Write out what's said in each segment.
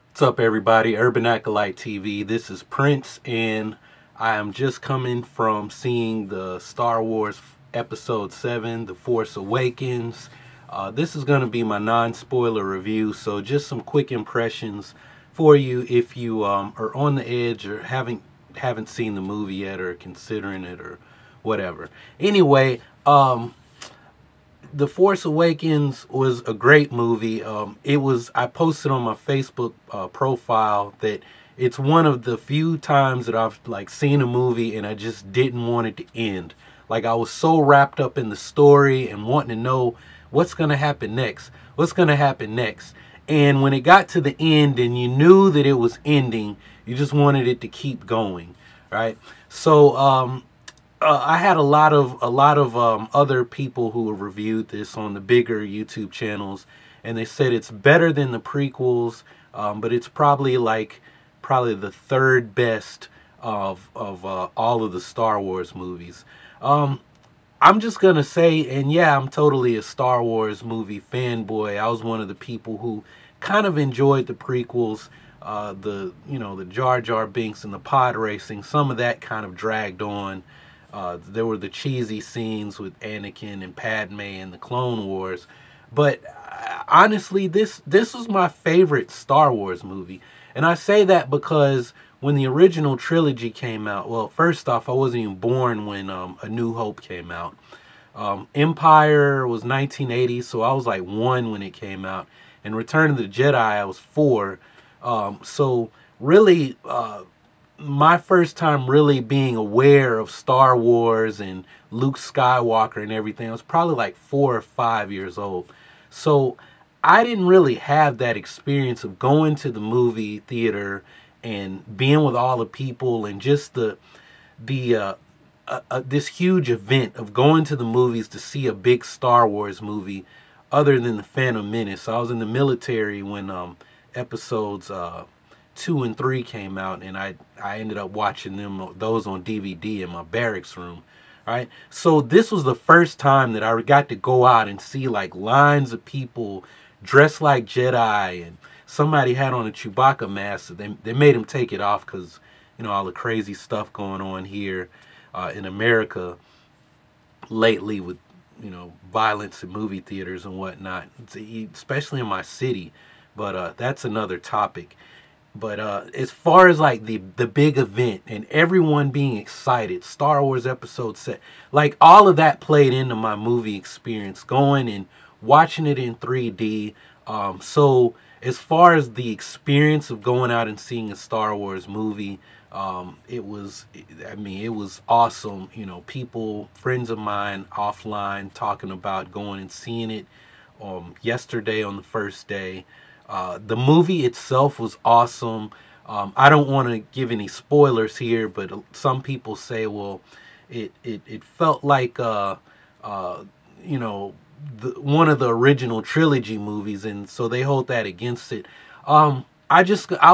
What's up, everybody? Urban Acolyte TV. This is Prince, and I am just coming from seeing the Star Wars Episode VII, The Force Awakens. This is going to be my non-spoiler review, so just some quick impressions for you if you are on the edge or haven't seen the movie yet or considering it or whatever. Anyway, The Force Awakens was a great movie. I posted on my Facebook profile that it's one of the few times that I've seen a movie and I just didn't want it to end. Like, I was so wrapped up in the story and wanting to know what's going to happen next. What's going to happen next? And when it got to the end and you knew that it was ending, you just wanted it to keep going, right? So I had a lot of other people who have reviewed this on the bigger YouTube channels, and they said it's better than the prequels, but it's probably the third best of all of the Star Wars movies. I'm just gonna say, and yeah, I'm totally a Star Wars movie fanboy. I was one of the people who kind of enjoyed the prequels, the Jar Jar Binks and the pod racing. Some of that kind of dragged on. There were the cheesy scenes with Anakin and Padme and the Clone Wars. But honestly, this was my favorite Star Wars movie. And I say that because when the original trilogy came out, well, first off, I wasn't even born when A New Hope came out. Empire was 1980, so I was like 1 when it came out. And Return of the Jedi, I was 4. So really, my first time really being aware of Star Wars and Luke Skywalker and everything, I was probably like 4 or 5 years old. So I didn't really have that experience of going to the movie theater and being with all the people and just this huge event of going to the movies to see a big Star Wars movie other than The Phantom Menace. I was in the military when episodes 2 and 3 came out, and I ended up watching those on DVD in my barracks room. Right? So this was the first time that I got to go out and see lines of people dressed like Jedi, and somebody had on a Chewbacca mask. So they made him take it off because, all the crazy stuff going on here in America lately with, violence in movie theaters and whatnot, especially in my city. But that's another topic. But as far as the big event and everyone being excited, Star Wars Episode VII, all of that played into my movie experience, going and watching it in 3D. So as far as the experience of going out and seeing a Star Wars movie, it was awesome. People, friends of mine offline talking about going and seeing it yesterday on the first day. The movie itself was awesome. I don't want to give any spoilers here, but some people say, well, it felt like one of the original trilogy movies, and so they hold that against it. I'll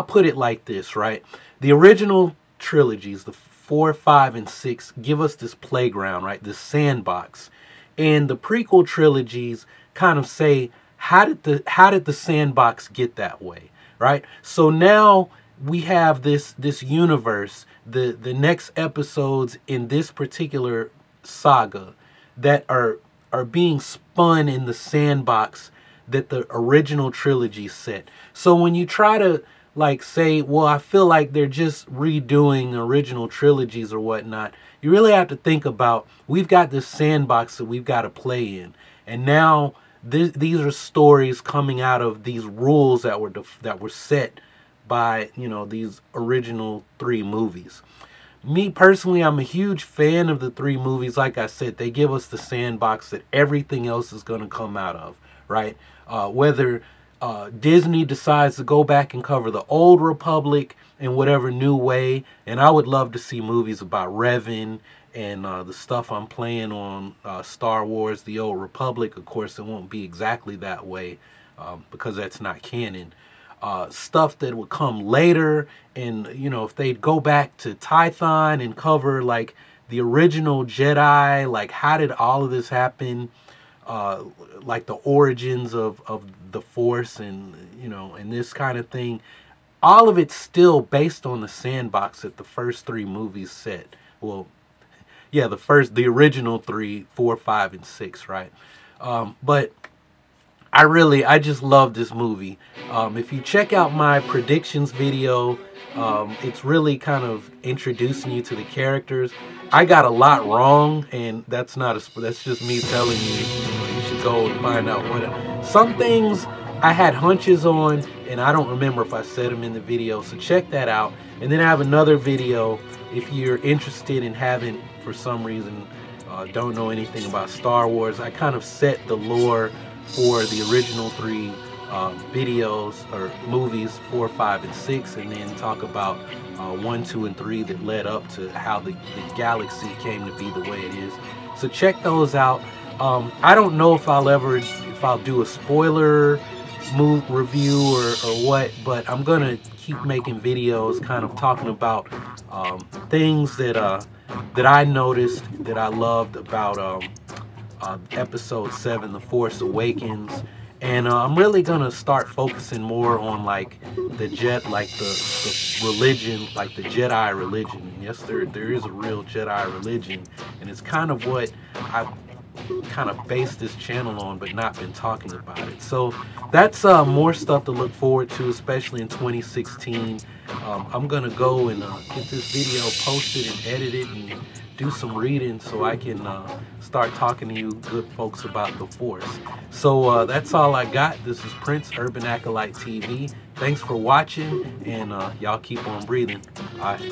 put it like this, right? The original trilogies, the 4, 5, and 6, give us this playground, right? This sandbox, and the prequel trilogies kind of say, how did the sandbox get that way, right? So now we have this universe, the next episodes in this particular saga that are being spun in the sandbox that the original trilogy set. So when you try to say, well, I feel like they're just redoing the original trilogies or whatnot, you really have to think about, we've got this sandbox that we've got to play in, and now these are stories coming out of these rules that were set by these original 3 movies. Me personally, I'm a huge fan of the 3 movies. Like I said, they give us the sandbox that everything else is going to come out of, right? Whether Disney decides to go back and cover the old Republic in whatever new way, and I would love to see movies about Revan and the stuff I'm playing on Star Wars, The Old Republic. Of course, it won't be exactly that way because that's not canon. Stuff that would come later, and if they'd go back to Tython and cover the original Jedi, how did all of this happen? like the origins of the Force, and and this kind of thing. All of it's still based on the sandbox that the first three movies set. Well, yeah, the original three, 4, 5, and 6, right? But I just love this movie. If you check out my predictions video, it's really kind of introducing you to the characters. I got a lot wrong, and that's just me telling you, you should go and find out some things I had hunches on, and I don't remember if I said them in the video, so check that out. And then I have another video if you're interested and haven't, for some reason, don't know anything about Star Wars. I kind of set the lore for the original three videos or movies, 4, 5, and 6, and then talk about 1, 2, and 3 that led up to how the galaxy came to be the way it is. So check those out. I don't know if I'll do a spoiler review or what, but I'm gonna keep making videos kind of talking about things that I noticed that I loved about Episode 7, The Force Awakens. And I'm really gonna start focusing more on like the religion, like the Jedi religion. Yes, there is a real Jedi religion, and it's kind of what I've kind of based this channel on, but not been talking about it. So that's more stuff to look forward to, especially in 2016. I'm gonna go and get this video posted and edited and do some reading so I can start talking to you good folks about the Force. So that's all I got. This is Prince, Urban Acolyte TV. Thanks for watching, and y'all keep on breathing. Bye.